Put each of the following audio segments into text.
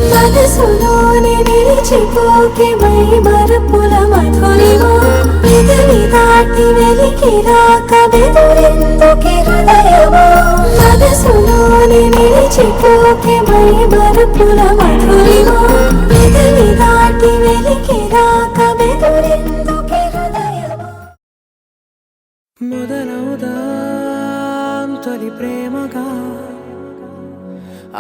మనసులోని నిలిచిపోకే మై మరపుల మధురిమా పెదవి దాటి వెలికి రాక బెదురెందుకే హృదయమా మనసులోని నిలిచిపోకే మై మరపుల మధురిమా పెదవి దాటి వెలికి రాక బెదురెందుకే హృదయమా మొదలవుదాం తొలి ప్రేమగా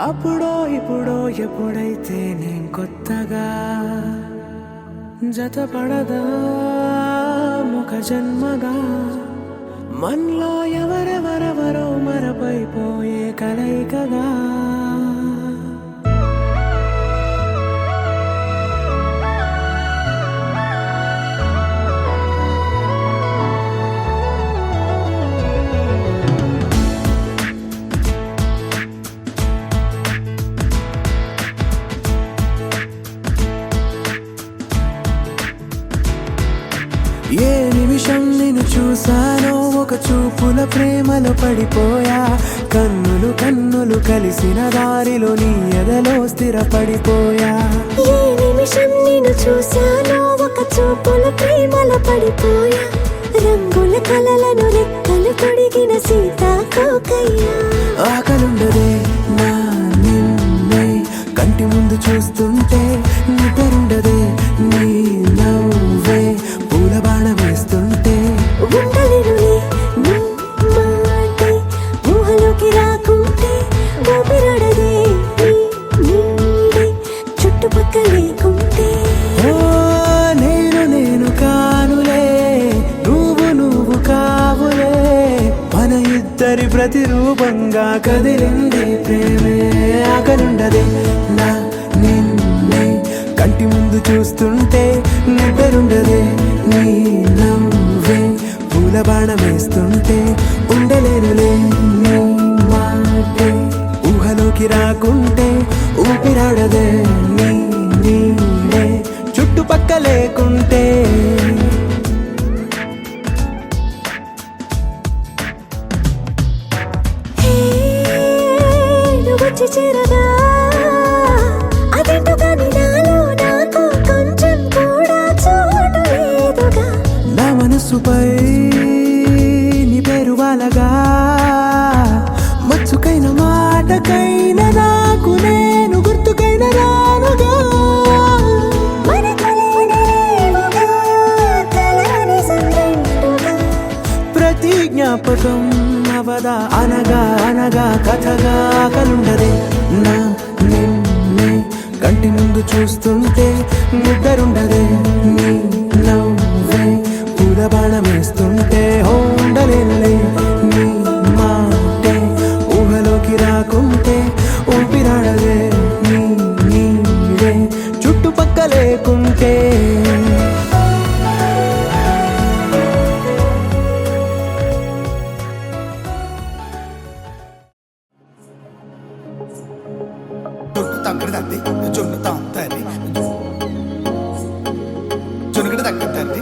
అప్పుడో ఇప్పుడో ఎప్పుడైతే నేను కొత్తగా జతపడదా ఒక జన్మగా మనలో ఎవరెవరెవరో మరపైపోయే కలయికగా ఏ నిమిషం నిన్ను చూసానో ఒక చూపుల ప్రేమలో పడిపోయా కన్నులు కన్నులు కలిసిన దారిలో నీ ఎదలో స్థిరపడిపోయా ఏ నిమిషం నిన్ను చూసానో ఒక చూపుల ప్రేమలో పడిపోయా రంగుల కలలను రెక్కలు తొడిగిన సీతాకోకయ్యా ఆకలుండదే నా నిన్నే కంటి ముందు చూస్తుంటే నిద్రుండదే నీ నవ్వే పూల బాణ వేస్తుంటే ఉండలేనులే నీ మాటే ఊహలోకి రాకుంటే ఊపిరాడదే నీ నీడే చుట్టుపక్కల లేకుంటే ఓ నేను కానులే నువ్వు కావులే మన ఇద్దరి ప్రతిరూపంగా కదిలింది ప్రేమే ఆకలుండదే నా నిన్నే కంటి ముందు చూస్తుంటే నిద్రుండదే నీ నవ్వే పూల బాణం వేస్తుంటే ఉండలేనులే నీ మాటే ఊహలోకి రాకుంటే ఊపిరాడదే నీ నీడే చుట్టుపక్క లేకుంటే వచ్చి చేరగా అదేంటో కానీ నాలో నాకు కొంచెం కూడా చోటు లేదుగా నా మనసుపై నీ పేరు వాలగా మచ్చుకైన మాటకైన నాకు నేను గుర్తుకైన రానుగా మన కలనేవుగా కలని సంగంటుగా ప్రతి జ్ఞాపకం అవదా అనగా అనగా కథగా కలుండదే నా నిన్నే కంటి ముందు చూస్తుంటే నిద్రుండదే నీ నవ్వే పూల బాణం వేస్తుంటే ఉండలేనులే నీ మాటే ఊహలోకి రాకుంటే ఊపిరాడదే నీ నీడే చుట్టుపక్క లేకుంటే జొన్నగడ్డ తగ్గదండి